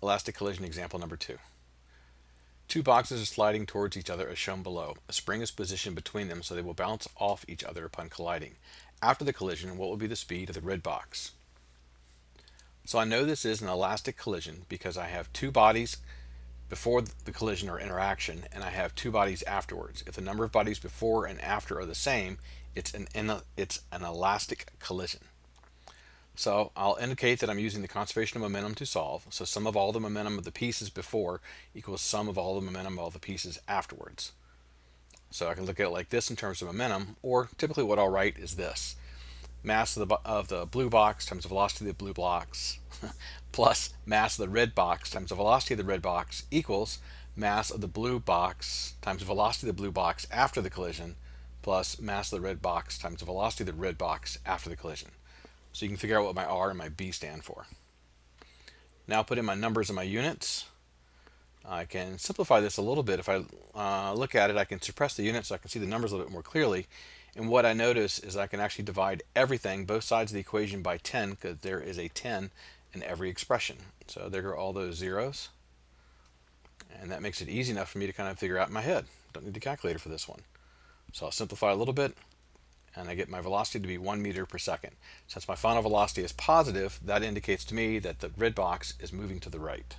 Elastic collision example number 2. Two boxes are sliding towards each other as shown below. A spring is positioned between them so they will bounce off each other upon colliding. After the collision, what will be the speed of the red box? So I know this is an elastic collision because I have two bodies before the collision or interaction, and I have two bodies afterwards. If the number of bodies before and after are the same, it's an elastic collision. So I'll indicate that I'm using the conservation of momentum to solve. So sum of all the momentum of the pieces before equals sum of all the momentum of all the pieces afterwards. So I can look at it like this in terms of momentum, or typically what I'll write is this: mass of the blue box times the velocity of the blue box plus mass of the red box times the velocity of the red box equals mass of the blue box times the velocity of the blue box after the collision plus mass of the red box times the velocity of the red box after the collision. So you can figure out what my R and my B stand for. Now put in my numbers and my units. I can simplify this a little bit. If I look at it, I can suppress the units so I can see the numbers a little bit more clearly. And what I notice is I can actually divide everything, both sides of the equation, by 10 because there is a 10 in every expression. So there go all those zeros. And that makes it easy enough for me to kind of figure out in my head. Don't need the calculator for this one. So I'll simplify a little bit, and I get my velocity to be 1 meter per second. Since my final velocity is positive, that indicates to me that the red box is moving to the right.